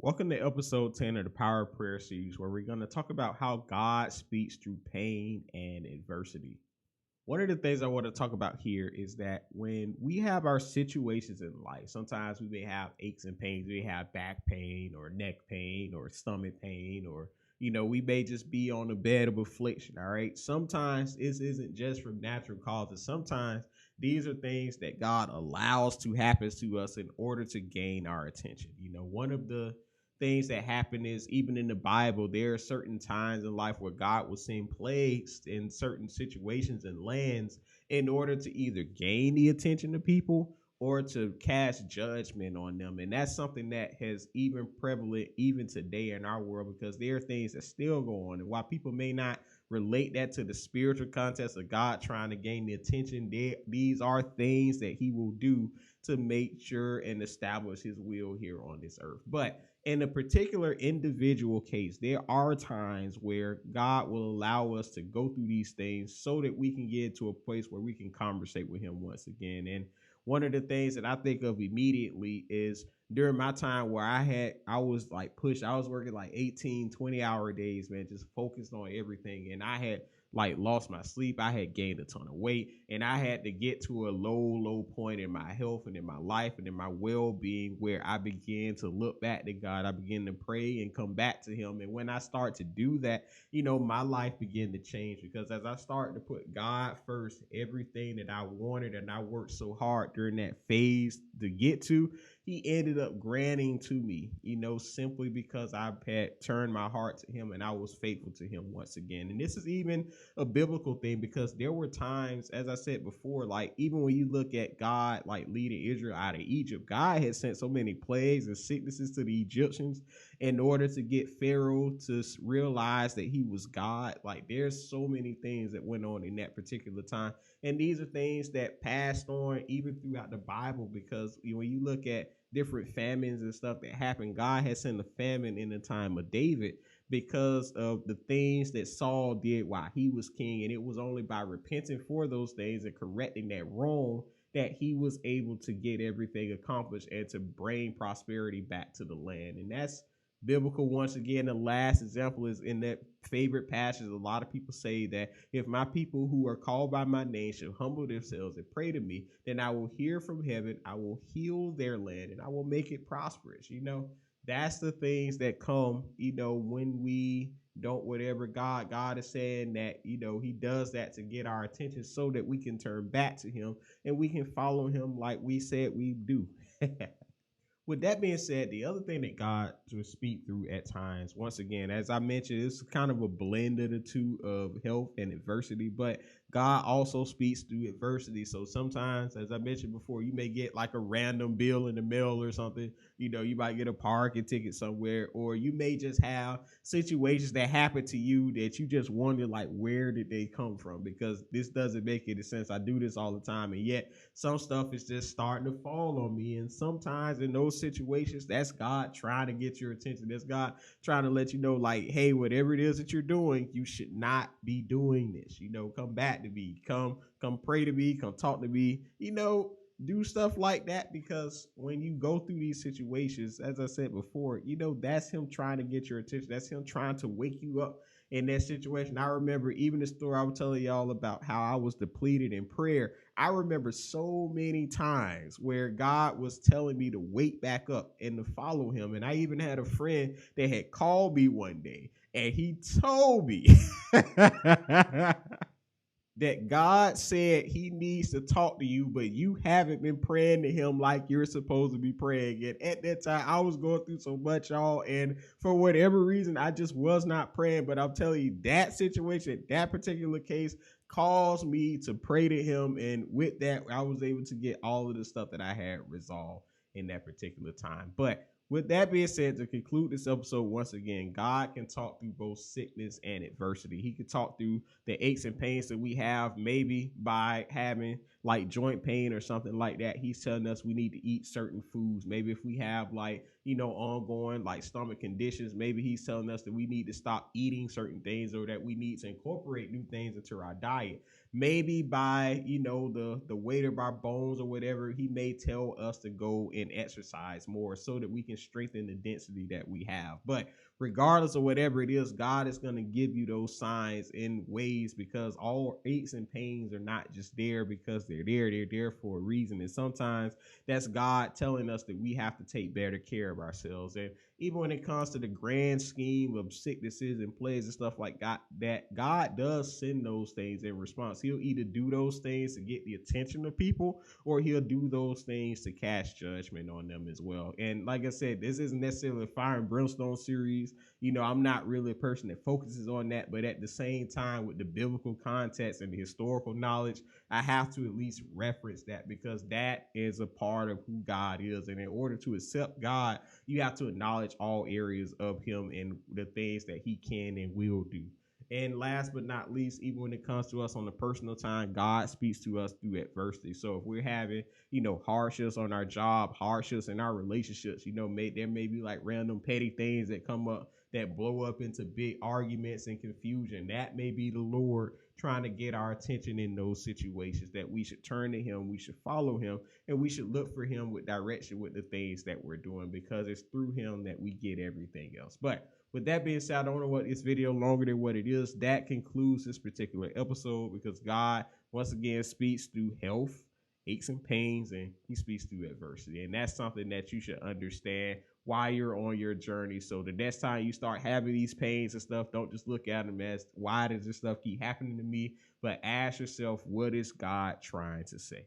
Welcome to episode 10 of the Power of Prayer series, where we're going to talk about how God speaks through pain and adversity. One of the things I want to talk about here is that when we have our situations in life, sometimes we may have aches and pains. We may have back pain or neck pain or stomach pain, or, we may just be on a bed of affliction. All right. Sometimes this isn't just from natural causes. Sometimes these are things that God allows to happen to us in order to gain our attention. One of the things that happen is even in the Bible, there are certain times in life where God will send plagues in certain situations and lands in order to either gain the attention of people or to cast judgment on them. And that's something that has even prevalent even today in our world, because there are things that still go on. And while people may not relate that to the spiritual context of God trying to gain the attention, these are things that he will do to make sure and establish his will here on this earth. But in a particular individual case, there are times where God will allow us to go through these things so that we can get to a place where we can conversate with him once again. And one of the things that I think of immediately is during my time where I was like pushed, I was working like 18, 20-hour days, man, just focused on everything. And I had like lost my sleep. I had gained a ton of weight, and I had to get to a low point in my health and in my life and in my well-being, where I began to look back to God. I began to pray and come back to him. And when I start to do that, my life began to change, because as I started to put God first, everything that I wanted and I worked so hard during that phase to get to, he ended up granting to me, simply because I had turned my heart to him and I was faithful to him once again. And this is even a biblical thing, because there were times, as I said before, like even when you look at God like leading Israel out of Egypt, God had sent so many plagues and sicknesses to the Egyptians in order to get Pharaoh to realize that he was God. Like there's so many things that went on in that particular time. And these are things that passed on even throughout the Bible, because when you look at different famines and stuff that happened, God had sent a famine in the time of David because of the things that Saul did while he was king. And it was only by repenting for those things and correcting that wrong that he was able to get everything accomplished and to bring prosperity back to the land. And that's biblical. Once again, the last example is in that favorite passage. A lot of people say that if my people who are called by my name shall humble themselves and pray to me, then I will hear from heaven, I will heal their land, and I will make it prosperous. That's the things that come, when we don't whatever God is saying, that, he does that to get our attention so that we can turn back to him and we can follow him like we said we do. With that being said, the other thing that God will speak through at times, once again, as I mentioned, it's kind of a blend of the two, of health and adversity, but God also speaks through adversity. So sometimes, as I mentioned before, you may get like a random bill in the mail or something. You might get a parking ticket somewhere, or you may just have situations that happen to you that you just wonder, like, where did they come from? Because this doesn't make any sense. I do this all the time, and yet some stuff is just starting to fall on me. And sometimes in those situations, that's God trying to get your attention. That's God trying to let you know, like, hey, whatever it is that you're doing, you should not be doing this. Come back to me. Come pray to me. Come talk to me. Do stuff like that, because when you go through these situations, as I said before, that's him trying to get your attention. That's him trying to wake you up in that situation. I remember even the story I was telling y'all about how I was depleted in prayer. I remember so many times where God was telling me to wake back up and to follow him. And I even had a friend that had called me one day and he told me that God said he needs to talk to you, but you haven't been praying to him like you're supposed to be praying. And at that time, I was going through so much, y'all. And for whatever reason, I just was not praying. But I'm telling you, that situation, that particular case, caused me to pray to him. And with that, I was able to get all of the stuff that I had resolved in that particular time. But with that being said, to conclude this episode, once again, God can talk through both sickness and adversity. He can talk through the aches and pains that we have, maybe by having like joint pain or something like that, he's telling us we need to eat certain foods. Maybe if we have like, ongoing like stomach conditions, maybe he's telling us that we need to stop eating certain things or that we need to incorporate new things into our diet. Maybe by, the weight of our bones or whatever, he may tell us to go and exercise more so that we can strengthen the density that we have. But regardless of whatever it is, God is going to give you those signs in ways, because all aches and pains are not just there because they're there for a reason. And sometimes that's God telling us that we have to take better care of ourselves. And even when it comes to the grand scheme of sicknesses and plagues and stuff like that God does send those things in response. He'll either do those things to get the attention of people, or he'll do those things to cast judgment on them as well. And like I said, this isn't necessarily a fire and brimstone series. I'm not really a person that focuses on that, but at the same time, with the biblical context and the historical knowledge, I have to at least reference that, because that is a part of who God is. And in order to accept God, you have to acknowledge all areas of him and the things that he can and will do. And last but not least, even when it comes to us on the personal time, God speaks to us through adversity. So if we're having, hardships on our job, hardships in our relationships, there may be like random petty things that come up that blow up into big arguments and confusion. That may be the Lord trying to get our attention in those situations, that we should turn to him, we should follow him, and we should look for him with direction with the things that we're doing, because it's through him that we get everything else. But with that being said, I don't want to want this video longer than what it is. That concludes this particular episode, because God, once again, speaks through health, aches and pains, and he speaks through adversity. And that's something that you should understand while you're on your journey. So the next time you start having these pains and stuff, don't just look at them as, why does this stuff keep happening to me? But ask yourself, what is God trying to say?